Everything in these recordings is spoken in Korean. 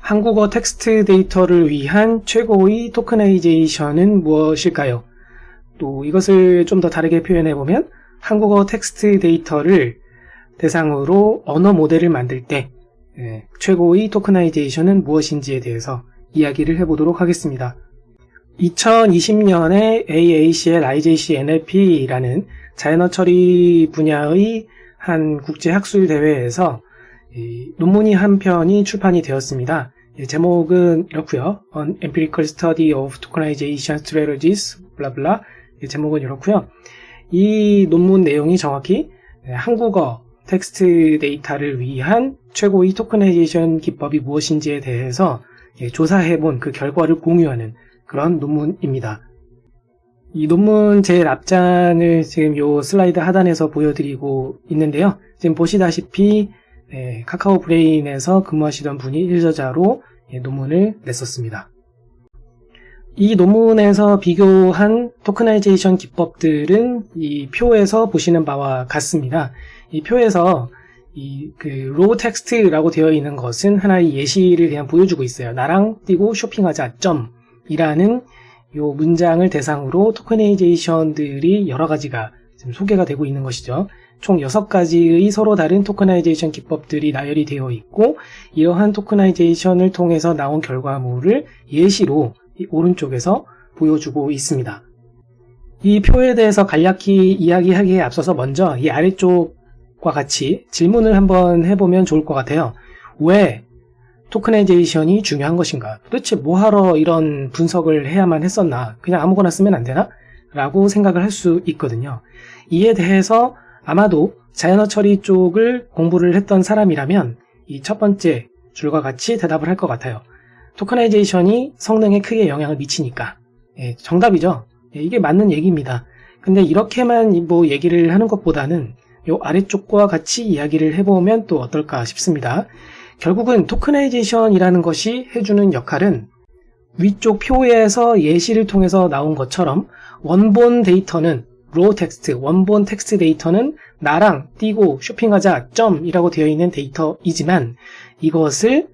한국어 텍스트 데이터를 위한 최고의 토크나이제이션은 무엇일까요? 또 이것을 좀 더 다르게 표현해보면 한국어 텍스트 데이터를 대상으로 언어 모델을 만들 때 최고의 토크나이제이션은 무엇인지에 대해서 이야기를 해보도록 하겠습니다. 2020년에 AACL IJC NLP라는 자연어 처리 분야의 한 국제 학술 대회에서 논문이 한 편이 출판이 되었습니다. 제목은 이렇고요. On Empirical Study of Tokenization Strategies, 블라블라. 제목은 이렇고요. 이 논문 내용이 정확히 한국어 텍스트 데이터를 위한 최고의 토크나이제이션 기법이 무엇인지에 대해서 조사해본 그 결과를 공유하는 그런 논문입니다. 이 논문 제일 앞장을 지금 요 슬라이드 하단에서 보여드리고 있는데요. 지금 보시다시피 카카오 브레인에서 근무하시던 분이 1저자로 논문을 냈었습니다. 이 논문에서 비교한 토크나이제이션 기법들은 이 표에서 보시는 바와 같습니다. 이 표에서 로우 텍스트라고 되어 있는 것은 하나의 예시를 그냥 보여주고 있어요. 나랑 띄고 쇼핑하자 이라는 요 문장을 대상으로 토크나이제이션들이 여러 가지가 지금 소개가 되고 있는 것이죠. 총 6가지의 서로 다른 토크나이제이션 기법들이 나열이 되어 있고, 이러한 토크나이제이션을 통해서 나온 결과물을 예시로 이 오른쪽에서 보여주고 있습니다. 이 표에 대해서 간략히 이야기하기에 앞서서 먼저 이 아래쪽과 같이 질문을 한번 해보면 좋을 것 같아요. 왜 토크나이제이션이 중요한 것인가? 도대체 뭐하러 이런 분석을 해야만 했었나? 그냥 아무거나 쓰면 안 되나? 라고 생각을 할 수 있거든요. 이에 대해서 아마도 자연어 처리 쪽을 공부를 했던 사람이라면 이 첫 번째 줄과 같이 대답을 할 것 같아요. 토크나이제이션이 성능에 크게 영향을 미치니까. 정답이죠. 이게 맞는 얘기입니다. 근데 이렇게만 얘기를 하는 것보다는 요 아래쪽과 같이 이야기를 해보면 또 어떨까 싶습니다. 결국은 토크나이제이션이라는 것이 해주는 역할은 위쪽 표에서 예시를 통해서 나온 것처럼 원본 데이터는 raw 텍스트, 원본 텍스트 데이터는 나랑 띄고 쇼핑하자 이라고 되어 있는 데이터이지만 이것을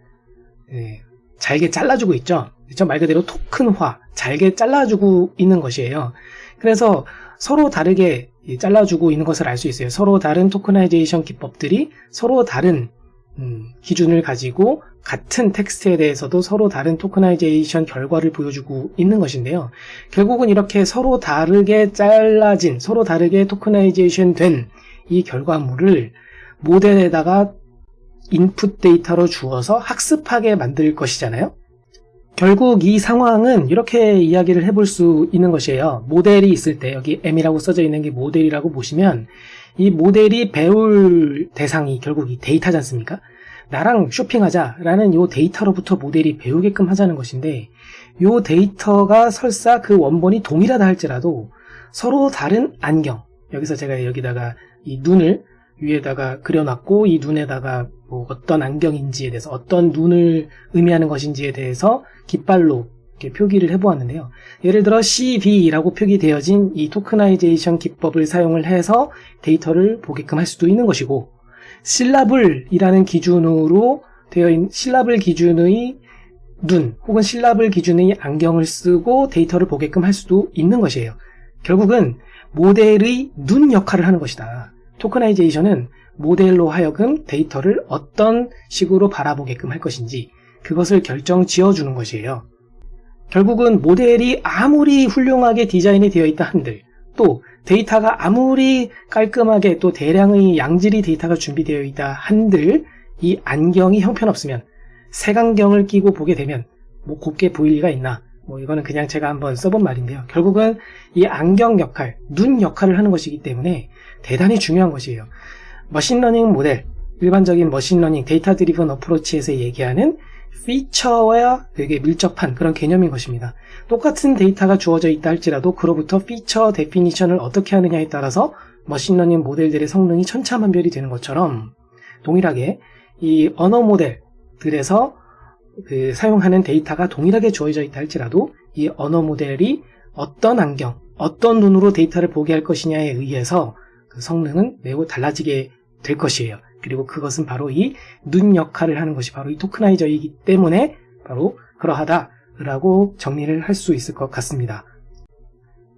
잘게 잘라주고 있죠. 말 그대로 토큰화, 잘게 잘라주고 있는 것이에요. 그래서 서로 다르게 잘라주고 있는 것을 알 수 있어요. 서로 다른 토크나이제이션 기법들이 서로 다른 기준을 가지고 같은 텍스트에 대해서도 서로 다른 토크나이제이션 결과를 보여주고 있는 것인데요. 결국은 이렇게 서로 다르게 잘라진, 서로 다르게 토크나이제이션 된 이 결과물을 모델에다가 인풋 데이터로 주어서 학습하게 만들 것이잖아요. 결국 이 상황은 이렇게 이야기를 해볼 수 있는 것이에요. 모델이 있을 때, 여기 M이라고 써져 있는 게 모델이라고 보시면 이 모델이 배울 대상이 결국 이 데이터지 않습니까? 나랑 쇼핑하자라는 이 데이터로부터 모델이 배우게끔 하자는 것인데, 이 데이터가 설사 그 원본이 동일하다 할지라도 서로 다른 안경, 여기서 제가 여기다가 이 눈을 위에다가 그려놨고 이 눈에다가 어떤 안경인지에 대해서, 어떤 눈을 의미하는 것인지에 대해서 깃발로 이렇게 표기를 해보았는데요. 예를 들어 CB라고 표기되어진 이 토크나이제이션 기법을 사용을 해서 데이터를 보게끔 할 수도 있는 것이고, 실라블이라는 기준으로 되어 있는 실라블 기준의 눈 혹은 실라블 기준의 안경을 쓰고 데이터를 보게끔 할 수도 있는 것이에요. 결국은 모델의 눈 역할을 하는 것이다. 토크나이제이션은 모델로 하여금 데이터를 어떤 식으로 바라보게끔 할 것인지 그것을 결정 지어주는 것이에요. 결국은 모델이 아무리 훌륭하게 디자인이 되어 있다 한들, 또 데이터가 아무리 깔끔하게 또 대량의 양질의 데이터가 준비되어 있다 한들 이 안경이 형편없으면, 색안경을 끼고 보게 되면 곱게 보일 리가 있나? 이거는 그냥 제가 한번 써본 말인데요. 결국은 이 안경 역할, 눈 역할을 하는 것이기 때문에 대단히 중요한 것이에요. 머신러닝 모델, 일반적인 머신러닝 데이터 드리븐 어프로치에서 얘기하는 피처와 되게 밀접한 그런 개념인 것입니다. 똑같은 데이터가 주어져 있다 할지라도 그로부터 피처 데피니션을 어떻게 하느냐에 따라서 머신러닝 모델들의 성능이 천차만별이 되는 것처럼, 동일하게 이 언어 모델들에서 사용하는 데이터가 동일하게 주어져 있다 할지라도 이 언어 모델이 어떤 안경, 어떤 눈으로 데이터를 보게 할 것이냐에 의해서 그 성능은 매우 달라지게 될 것이에요. 그리고 그것은 바로 이 눈 역할을 하는 것이 바로 이 토크나이저이기 때문에 바로 그러하다라고 정리를 할 수 있을 것 같습니다.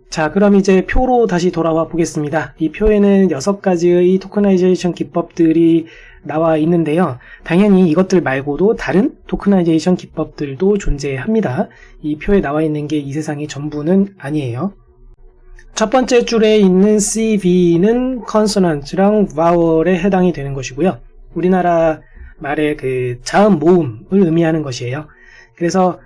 자, 그럼 이제 표로 다시 돌아와 보겠습니다. 이 표에는 6가지의 토커나이제이션 기법들이 나와 있는데요. 당연히 이것들 말고도 다른 토커나이제이션 기법들도 존재합니다. 이 표에 나와 있는 게 이 세상의 전부는 아니에요. 첫 번째 줄에 있는 CV는 consonant랑 vowel에 해당이 되는 것이고요. 우리나라 말의 그 자음 모음을 의미하는 것이에요. 그래서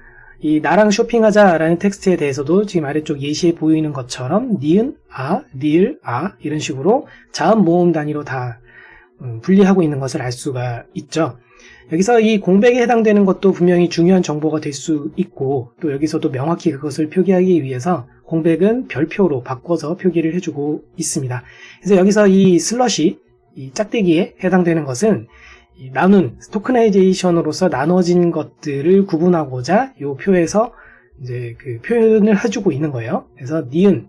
이 나랑 쇼핑하자라는 텍스트에 대해서도 지금 아래쪽 예시에 보이는 것처럼 니은, 아, 리을, 아 이런 식으로 자음 모음 단위로 다 분리하고 있는 것을 알 수가 있죠. 여기서 이 공백에 해당되는 것도 분명히 중요한 정보가 될 수 있고 또 여기서도 명확히 그것을 표기하기 위해서 공백은 별표로 바꿔서 표기를 해주고 있습니다. 그래서 여기서 이 슬러시, 이 짝대기에 해당되는 것은 나눈 토커나이제이션으로서 나눠진 것들을 구분하고자 이 표에서 이제 그 표현을 해주고 있는 거예요. 그래서 니은,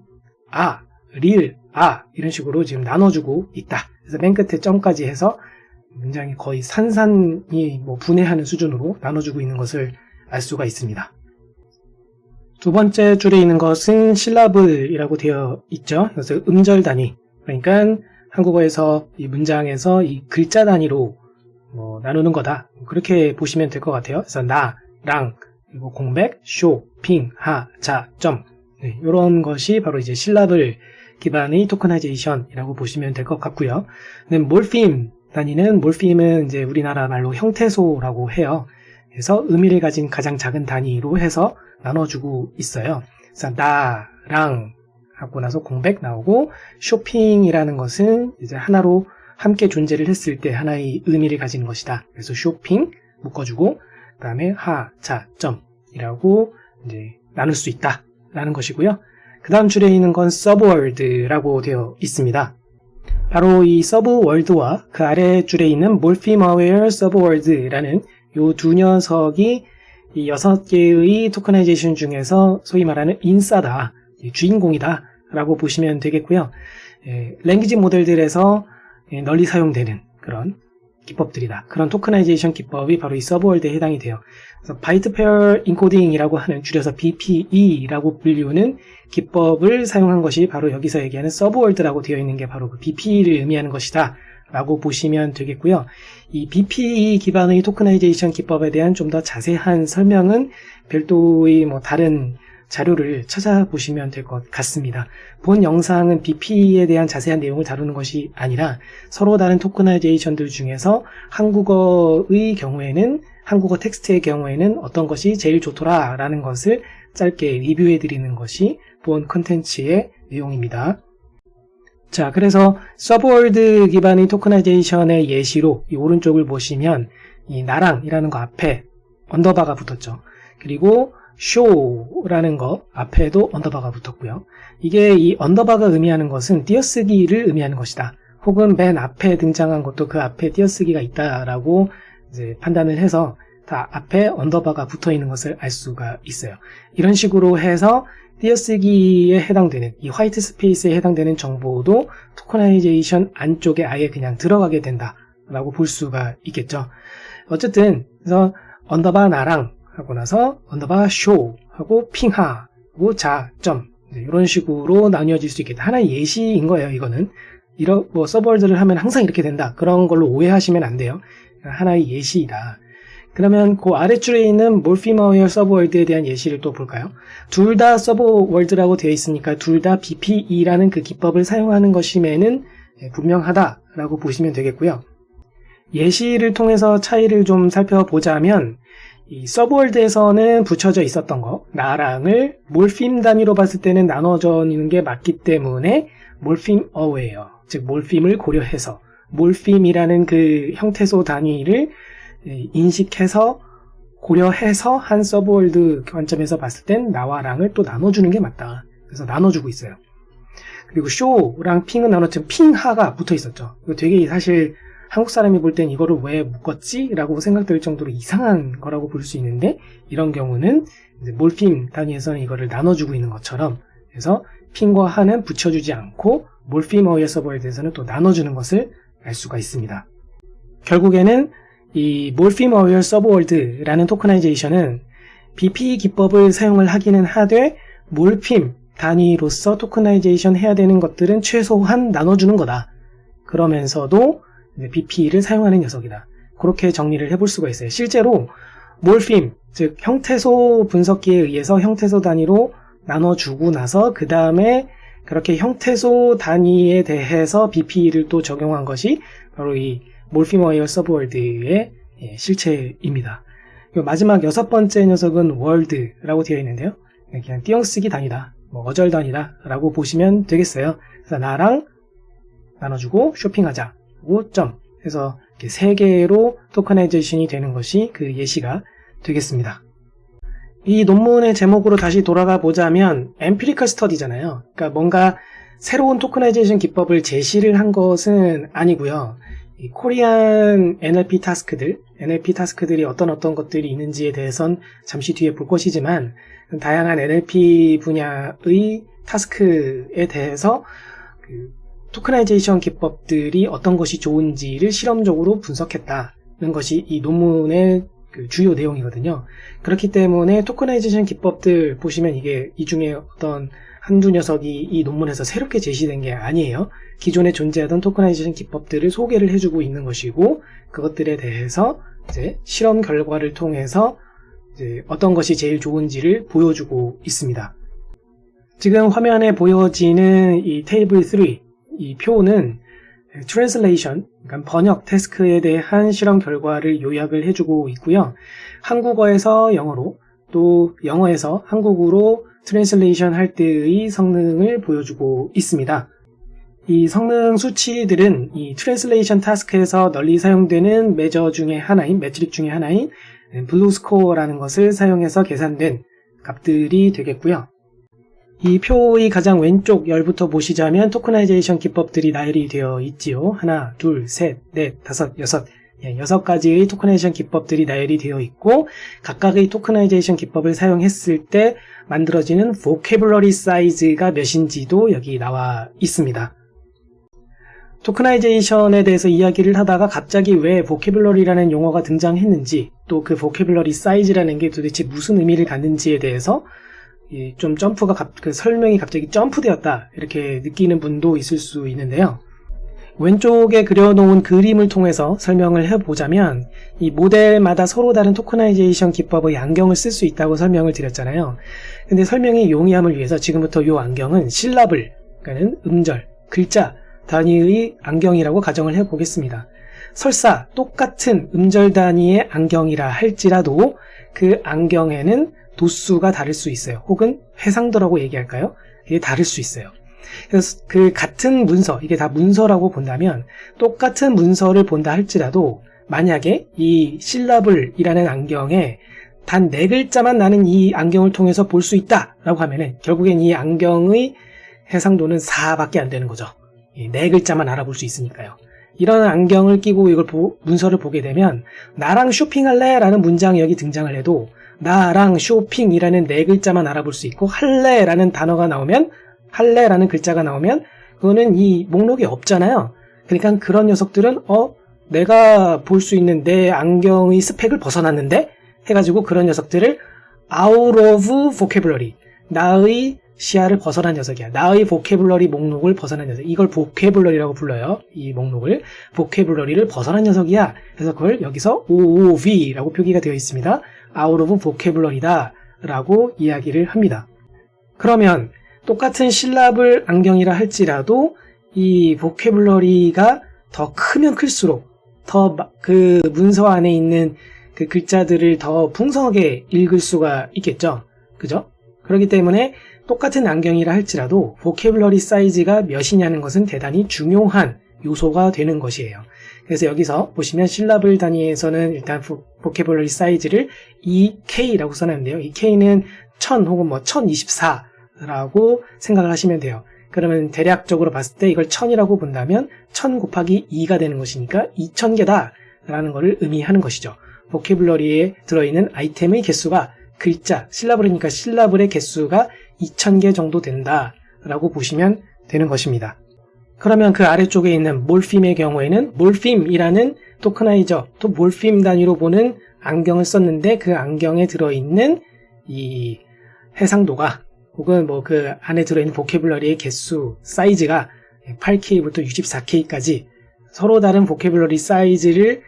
아, 리을, 아 이런 식으로 지금 나눠주고 있다. 그래서 맨 끝에 점까지 해서 굉장히 거의 산산이 분해하는 수준으로 나눠주고 있는 것을 알 수가 있습니다. 두 번째 줄에 있는 것은 실라블이라고 되어 있죠. 그래서 음절 단위. 그러니까 한국어에서 이 문장에서 이 글자 단위로 나누는 거다. 그렇게 보시면 될 것 같아요. 그래서 나, 랑, 그리고 공백, 쇼, 핑, 하, 자, 점. 네, 이런 것이 바로 이제 실라블 기반의 토커나이제이션이라고 보시면 될 것 같고요. 몰핌 단위는 몰핌은 이제 우리나라 말로 형태소라고 해요. 그래서 의미를 가진 가장 작은 단위로 해서 나눠주고 있어요. 그래서 나, 랑 하고 나서 공백 나오고 쇼핑이라는 것은 이제 하나로 함께 존재를 했을 때 하나의 의미를 가지는 것이다. 그래서 쇼핑 묶어주고 그 다음에 하, 자, 점이라고 이제 나눌 수 있다 라는 것이고요. 그 다음 줄에 있는 건 서브월드라고 되어 있습니다. 바로 이 서브월드와 그 아래 줄에 있는 몰피머웨어 서브월드라는 이 두 녀석이 이 6개의 토커나이제이션 중에서 소위 말하는 인싸다, 주인공이다 라고 보시면 되겠고요. 랭귀지 모델들에서 널리 사용되는 그런 기법들이다. 그런 토커나이제이션 기법이 바로 이 서브월드에 해당이 돼요. 그래서 바이트 페어 인코딩이라고 하는 줄여서 BPE라고 불리우는 기법을 사용한 것이 바로 여기서 얘기하는 서브월드라고 되어 있는 게 바로 그 BPE를 의미하는 것이다 라고 보시면 되겠고요. 이 BPE 기반의 토커나이제이션 기법에 대한 좀 더 자세한 설명은 별도의 다른 자료를 찾아보시면 될 것 같습니다. 본 영상은 BPE에 대한 자세한 내용을 다루는 것이 아니라 서로 다른 토커나이제이션들 중에서 한국어의 경우에는 한국어 텍스트의 경우에는 어떤 것이 제일 좋더라 라는 것을 짧게 리뷰해 드리는 것이 본 컨텐츠의 내용입니다. 자, 그래서 서브월드 기반의 토커나이제이션의 예시로 이 오른쪽을 보시면 이 나랑이라는 거 앞에 언더바가 붙었죠. 그리고 show라는 거 앞에도 언더바가 붙었고요. 이게 이 언더바가 의미하는 것은 띄어쓰기를 의미하는 것이다. 혹은 맨 앞에 등장한 것도 그 앞에 띄어쓰기가 있다라고 이제 판단을 해서 다 앞에 언더바가 붙어 있는 것을 알 수가 있어요. 이런 식으로 해서 띄어쓰기에 해당되는 이 화이트 스페이스에 해당되는 정보도 토커나이제이션 안쪽에 아예 그냥 들어가게 된다라고 볼 수가 있겠죠. 어쨌든 그래서 언더바 나랑 하고 나서 언더바 쇼 하고 핑하 하고 자, 점 이런 식으로 나뉘어질 수 있겠다. 하나의 예시인 거예요. 이거는 이런 서브월드를 하면 항상 이렇게 된다. 그런 걸로 오해하시면 안 돼요. 하나의 예시이다. 그러면 그 아래줄에 있는 몰피머웨어 서브월드에 대한 예시를 또 볼까요? 둘 다 서브월드라고 되어 있으니까 둘 다 BPE라는 그 기법을 사용하는 것임에는 분명하다라고 보시면 되겠고요. 예시를 통해서 차이를 좀 살펴보자면 이 서브월드에서는 붙여져 있었던 거, 나랑을 몰핌 단위로 봤을 때는 나눠져 있는 게 맞기 때문에 몰핌 어웨어, 즉 몰핌을 고려해서 몰핌이라는 그 형태소 단위를 인식해서 고려해서 한 서브월드 관점에서 봤을 땐 나와 랑을 또 나눠주는 게 맞다. 그래서 나눠주고 있어요. 그리고 쇼랑 핑은 나눴지만 핑하가 붙어 있었죠. 이거 되게 사실 한국 사람이 볼 땐 이거를 왜 묶었지? 라고 생각될 정도로 이상한 거라고 볼 수 있는데 이런 경우는 이제 몰핌 단위에서는 이거를 나눠주고 있는 것처럼 그래서 핑과 하는 붙여주지 않고 몰피머웨어 서브월드에서는 또 나눠주는 것을 알 수가 있습니다. 결국에는 이 몰피머웨어 서브월드라는 토커나이제이션은 BP 기법을 사용을 하기는 하되 몰핌 단위로서 토크나이제이션 해야 되는 것들은 최소한 나눠주는 거다. 그러면서도 BP를 사용하는 녀석이다. 그렇게 정리를 해볼 수가 있어요. 실제로 몰핌, 즉 형태소 분석기에 의해서 형태소 단위로 나눠주고 나서 그 다음에 그렇게 형태소 단위에 대해서 BP를 또 적용한 것이 바로 이 몰피머웨어 서브월드의 실체입니다. 마지막 6번째 녀석은 월드라고 되어 있는데요. 그냥 띄어쓰기 단위다, 어절 단위다 라고 보시면 되겠어요. 그래서 나랑 나눠주고 쇼핑하자 고 점 해서 이렇게 3개로 토커나이제이션이 되는 것이 그 예시가 되겠습니다. 이 논문의 제목으로 다시 돌아가 보자면 엠피리컬 스터디잖아요. 그러니까 뭔가 새로운 토크나이제이션 기법을 제시를 한 것은 아니고요. 이 코리안 NLP 타스크들이 어떤 것들이 있는지에 대해선 잠시 뒤에 볼 것이지만 다양한 NLP 분야의 타스크에 대해서 그 토크나이제이션 기법들이 어떤 것이 좋은지를 실험적으로 분석했다는 것이 이 논문의 그 주요 내용이거든요. 그렇기 때문에 토크나이제이션 기법들 보시면 이게 이 중에 어떤 한두 녀석이 이 논문에서 새롭게 제시된 게 아니에요. 기존에 존재하던 토크나이제이션 기법들을 소개를 해주고 있는 것이고 그것들에 대해서 이제 실험 결과를 통해서 이제 어떤 것이 제일 좋은지를 보여주고 있습니다. 지금 화면에 보여지는 이 테이블 3, 이 표는 트랜슬레이션, 그러니까 번역 태스크에 대한 실험 결과를 요약을 해주고 있고요. 한국어에서 영어로 또 영어에서 한국어로 트랜슬레이션 할 때의 성능을 보여주고 있습니다. 이 성능 수치들은 이 트랜슬레이션 타스크에서 널리 사용되는 매트릭 중에 하나인 블루스코어라는 것을 사용해서 계산된 값들이 되겠고요. 이 표의 가장 왼쪽 열부터 보시자면 토크나이제이션 기법들이 나열이 되어 있지요. 하나, 둘, 셋, 넷, 다섯, 여섯. 6가지의 토크나이제이션 기법들이 나열이 되어 있고 각각의 토크나이제이션 기법을 사용했을 때 만들어지는 vocabulary 사이즈가 몇인지도 여기 나와 있습니다. 토크나이제이션에 대해서 이야기를 하다가 갑자기 왜 vocabulary라는 용어가 등장했는지 또 그 vocabulary 사이즈라는 게 도대체 무슨 의미를 갖는지에 대해서 좀 그 설명이 갑자기 점프되었다 이렇게 느끼는 분도 있을 수 있는데요. 왼쪽에 그려놓은 그림을 통해서 설명을 해보자면 이 모델마다 서로 다른 토크나이제이션 기법의 안경을 쓸 수 있다고 설명을 드렸잖아요. 근데 설명이 용이함을 위해서 지금부터 이 안경은 실라블, 그러니까 음절, 글자 단위의 안경이라고 가정을 해보겠습니다. 설사 똑같은 음절 단위의 안경이라 할지라도 그 안경에는 도수가 다를 수 있어요. 혹은 해상도라고 얘기할까요? 이게 다를 수 있어요. 그래서 그 같은 문서, 이게 다 문서라고 본다면 똑같은 문서를 본다 할지라도 만약에 이 실라블이라는 안경에 단 4글자만 나는 이 안경을 통해서 볼 수 있다라고 하면은 결국엔 이 안경의 해상도는 4밖에 안 되는 거죠. 4글자만 알아볼 수 있으니까요. 이런 안경을 끼고 이걸 문서를 보게 되면 나랑 쇼핑할래? 라는 문장이 여기 등장을 해도 나랑 쇼핑이라는 4글자만 알아볼 수 있고 할래? 라는 단어가 나오면 할래라는 글자가 나오면 그거는 이 목록이 없잖아요. 그러니까 그런 녀석들은 내가 볼 수 있는 내 안경의 스펙을 벗어났는데 해가지고 그런 녀석들을 out of vocabulary, 나의 시야를 벗어난 녀석이야. 나의 vocabulary 목록을 벗어난 녀석. 이걸 vocabulary라고 불러요. 이 목록을 vocabulary를 벗어난 녀석이야. 그래서 그걸 여기서 OOV라고 표기가 되어 있습니다. out of vocabulary다 라고 이야기를 합니다. 그러면 똑같은 실라블 안경이라 할지라도 이 vocabulary가 더 크면 클수록 더 그 문서 안에 있는 그 글자들을 더 풍성하게 읽을 수가 있겠죠. 그죠? 그렇기 때문에 똑같은 안경이라 할지라도 vocabulary 사이즈가 몇이냐는 것은 대단히 중요한 요소가 되는 것이에요. 그래서 여기서 보시면 실라블 단위에서는 일단 vocabulary 사이즈를 2K라고 써놨는데요. 이 K는 1000 혹은 1024라고 생각을 하시면 돼요. 그러면 대략적으로 봤을 때 이걸 1000이라고 본다면 1000 곱하기 2가 되는 것이니까 2000개다 라는 것을 의미하는 것이죠. vocabulary에 들어있는 아이템의 개수가 글자, 실라블이니까 실라블의 개수가 2000개 정도 된다 라고 보시면 되는 것입니다. 그러면 그 아래쪽에 있는 몰핌의 경우에는 몰핌이라는 토크나이저, 또 몰핌 단위로 보는 안경을 썼는데 그 안경에 들어있는 이 해상도가 혹은 뭐 그 안에 들어있는 보캐블러리의 개수, 사이즈가 8K부터 64K까지 서로 다른 보캐블러리 사이즈를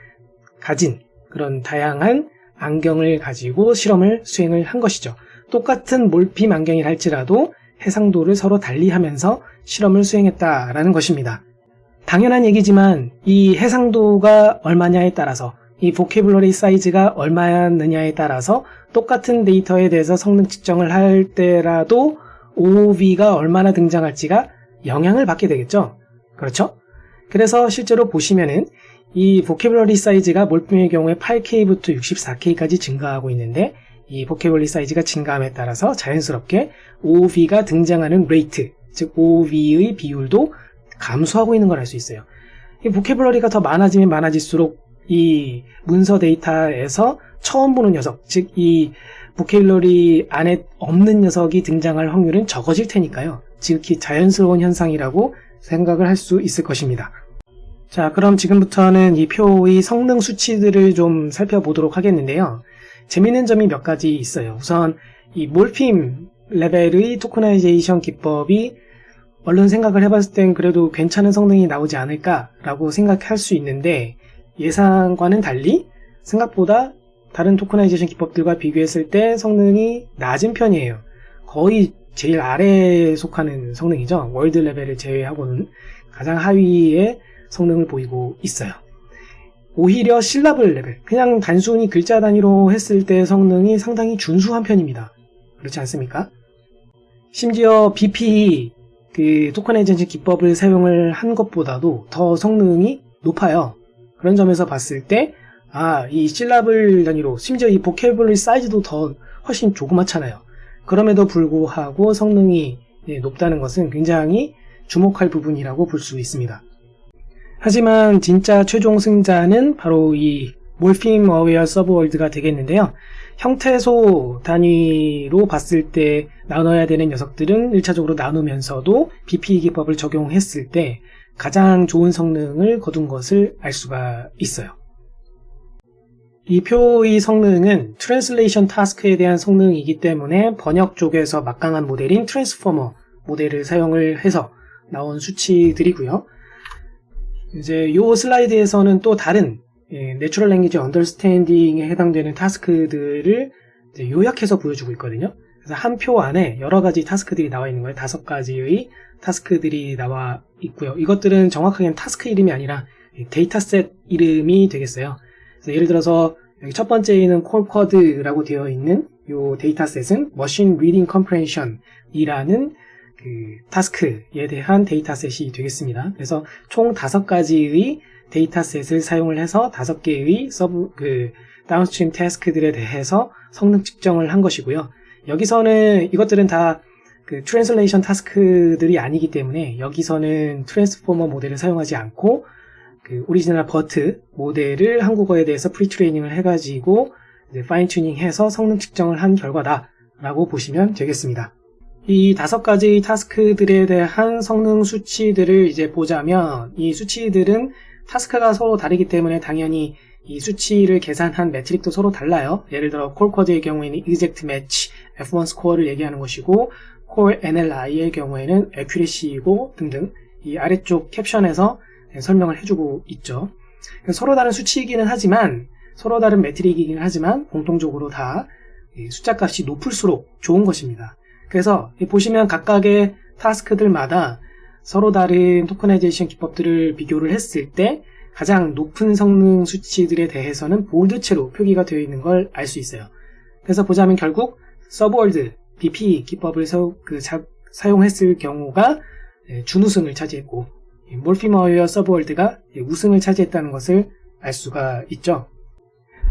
가진 그런 다양한 안경을 가지고 실험을 수행을 한 것이죠. 똑같은 몰핌 안경이라 할지라도 해상도를 서로 달리하면서 실험을 수행했다라는 것입니다. 당연한 얘기지만 이 해상도가 얼마냐에 따라서 이 보캐블러리 사이즈가 얼마였느냐에 따라서 똑같은 데이터에 대해서 성능 측정을 할 때라도 OOV가 얼마나 등장할지가 영향을 받게 되겠죠. 그렇죠? 그래서 실제로 보시면은 이 보캐블러리 사이즈가 몰핌의 경우에 8K부터 64K까지 증가하고 있는데 이 보캐블러리 사이즈가 증가함에 따라서 자연스럽게 OOV가 등장하는 레이트, 즉 OOV의 비율도 감소하고 있는 걸 알 수 있어요. 이 보캐블러리가 더 많아지면 많아질수록 이 문서 데이터에서 처음 보는 녀석, 즉 이 보캐블러리 안에 없는 녀석이 등장할 확률은 적어질 테니까요. 지극히 자연스러운 현상이라고 생각을 할 수 있을 것입니다. 자, 그럼 지금부터는 이 표의 성능 수치들을 좀 살펴보도록 하겠는데요. 재미있는 점이 몇 가지 있어요. 우선 이 몰핌 레벨의 토커나이제이션 기법이 얼른 생각을 해봤을 땐 그래도 괜찮은 성능이 나오지 않을까라고 생각할 수 있는데 예상과는 달리 생각보다 다른 토커나이제이션 기법들과 비교했을 때 성능이 낮은 편이에요. 거의 제일 아래에 속하는 성능이죠. 월드 레벨을 제외하고는 가장 하위의 성능을 보이고 있어요. 오히려 실라블 레벨, 그냥 단순히 글자 단위로 했을 때 성능이 상당히 준수한 편입니다. 그렇지 않습니까? 심지어 BP 그 토커나이제이션 기법을 사용을 한 것보다도 더 성능이 높아요. 그런 점에서 봤을 때 이 실라블 단위로 심지어 이 보캐블러리 사이즈도 더 훨씬 조그맣잖아요. 그럼에도 불구하고 성능이 높다는 것은 굉장히 주목할 부분이라고 볼 수 있습니다. 하지만 진짜 최종 승자는 바로 이 몰핌 어웨어 서브월드가 되겠는데요. 형태소 단위로 봤을 때 나눠야 되는 녀석들은 1차적으로 나누면서도 BP 기법을 적용했을 때 가장 좋은 성능을 거둔 것을 알 수가 있어요. 이 표의 성능은 트랜슬레이션 타스크에 대한 성능이기 때문에 번역 쪽에서 막강한 모델인 트랜스포머 모델을 사용을 해서 나온 수치들이고요. 이제 이 슬라이드에서는 또 다른 내추럴 랭귀지 언더스탠딩에 해당되는 타스크들을 요약해서 보여주고 있거든요. 그래서 한 표 안에 여러 가지 타스크들이 나와 있는 거예요. 5가지의 타스크들이 나와 있고요. 이것들은 정확하게는 타스크 이름이 아니라 데이터셋 이름이 되겠어요. 그래서 예를 들어서 여기 첫 번째에는 콜쿼드라고 되어 있는 이 데이터셋은 머신 리딩 컴프레hension 이라는 그 타스크에 대한 데이터셋이 되겠습니다. 그래서 총 5가지의 데이터셋을 사용을 해서 5개의 다운스트림 태스크들에 대해서 성능 측정을 한 것이고요. 여기서는 이것들은 다 그 트랜슬레이션 타스크들이 아니기 때문에 여기서는 트랜스포머 모델을 사용하지 않고 그 오리지널 버트 모델을 한국어에 대해서 프리트레이닝을 해가지고 파인 튜닝해서 성능 측정을 한 결과다라고 보시면 되겠습니다. 이 5가지 타스크들에 대한 성능 수치들을 이제 보자면 이 수치들은 타스크가 서로 다르기 때문에 당연히 이 수치를 계산한 매트릭도 서로 달라요. 예를 들어 콜쿼드의 경우에는 exact match F1 스코어를 얘기하는 것이고 콜 NLI의 경우에는 accuracy이고 등등 이 아래쪽 캡션에서 설명을 해주고 있죠. 서로 다른 수치이기는 하지만 서로 다른 매트릭이긴 하지만 공통적으로 다 숫자 값이 높을수록 좋은 것입니다. 그래서 보시면 각각의 타스크들마다 서로 다른 토커나이제이션 기법들을 비교를 했을 때 가장 높은 성능 수치들에 대해서는 볼드체로 표기가 되어 있는 걸 알 수 있어요. 그래서 보자면 결국 서브월드 BP 기법을 사용했을 경우가 준우승을 차지했고 몰핌 어웨어 서브월드가 우승을 차지했다는 것을 알 수가 있죠.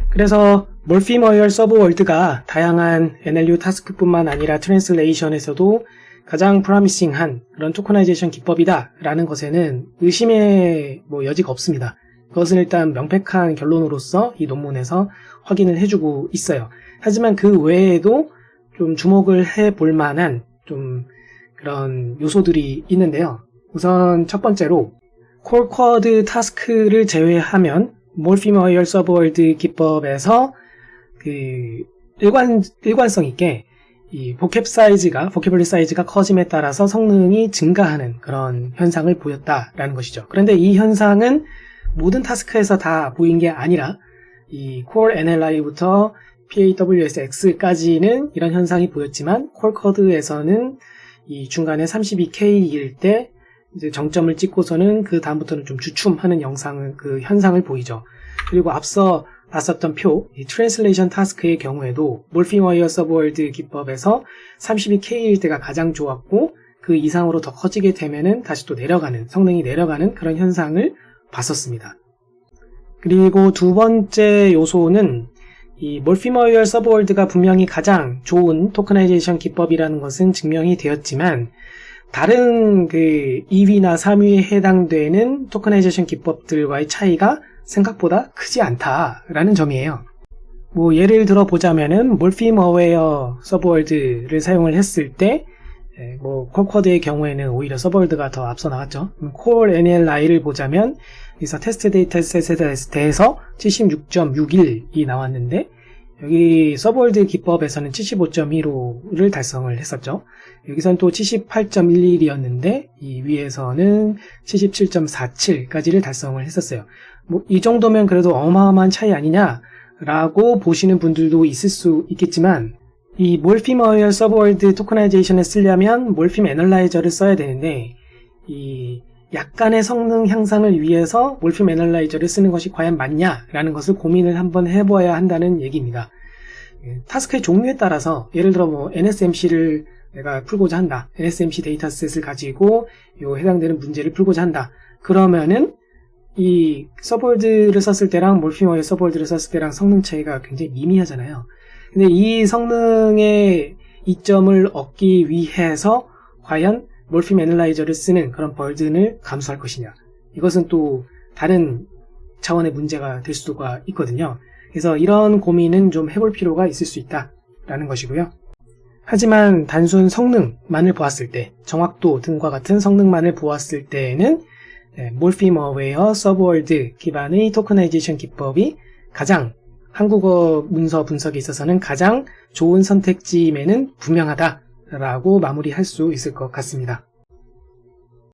그래서 몰핌 어웨어 서브월드가 다양한 NLU 타스크뿐만 아니라 트랜슬레이션에서도 가장 프로미싱한 그런 토커나이제이션 기법이다 라는 것에는 의심의 여지가 없습니다. 그것은 일단 명백한 결론으로서 이 논문에서 확인을 해주고 있어요. 하지만 그 외에도 좀 주목을 해볼 만한 좀 그런 요소들이 있는데요. 우선 첫 번째로 콜쿼드 타스크를 제외하면 몰핌 어웨어 서브월드 기법에서 그 일관성 있게 이 보캐블리 사이즈가 커짐에 따라서 성능이 증가하는 그런 현상을 보였다라는 것이죠. 그런데 이 현상은 모든 타스크에서 다 보인 게 아니라 이 core NLI부터 PAWSX까지는 이런 현상이 보였지만 core code에서는 이 중간에 32K일 때 이제 정점을 찍고서는 그 다음부터는 좀 주춤하는 현상을 보이죠. 그리고 앞서 봤었던 표, 이 트랜슬레이션 타스크의 경우에도 몰핑워이어 서브월드 기법에서 32K일 때가 가장 좋았고 그 이상으로 더 커지게 되면은 다시 또 성능이 내려가는 그런 현상을 봤었습니다. 그리고 두 번째 요소는 이 몰핑워이어 서브월드가 분명히 가장 좋은 토커나이제이션 기법이라는 것은 증명이 되었지만 다른 2위나 3위에 해당되는 토커나이제이션 기법들과의 차이가 생각보다 크지 않다라는 점이에요. 예를 들어 보자면은 몰핑어웨어 서브월드를 사용을 했을 때 콜쿼드의 경우에는 오히려 서브월드가 더 앞서 나갔죠. core NLI를 보자면 여기서 테스트 데이터셋에 대해서 76.61이 나왔는데 여기 서브월드 기법에서는 75.15를 달성을 했었죠. 여기선 또 78.11이었는데 이 위에서는 77.47까지를 달성을 했었어요. 이 정도면 그래도 어마어마한 차이 아니냐라고 보시는 분들도 있을 수 있겠지만 이 몰핑어웨어 서브월드 토커나이제이션을 쓰려면 몰핑 애널라이저를 써야 되는데 이 약간의 성능 향상을 위해서 몰핑 애널라이저를 쓰는 것이 과연 맞냐라는 것을 고민을 한번 해봐야 한다는 얘기입니다. 타스크의 종류에 따라서 예를 들어 NSMC를 내가 풀고자 한다. NSMC 데이터셋을 가지고 해당되는 문제를 풀고자 한다. 그러면은 이 서브월드를 썼을 때랑 몰핑어웨어 서브월드를 썼을 때랑 성능 차이가 굉장히 미미하잖아요. 근데 이 성능의 이점을 얻기 위해서 과연 몰핑 애널라이저를 쓰는 그런 버든을 감수할 것이냐. 이것은 또 다른 차원의 문제가 될 수가 있거든요. 그래서 이런 고민은 좀 해볼 필요가 있을 수 있다라는 것이고요. 하지만 단순 성능만을 보았을 때, 정확도 등과 같은 성능만을 보았을 때에는 몰핑어웨어 서브월드 기반의 토커나이제이션 기법이 가장 한국어 문서 분석에 있어서는 가장 좋은 선택지임에는 분명하다라고 마무리할 수 있을 것 같습니다.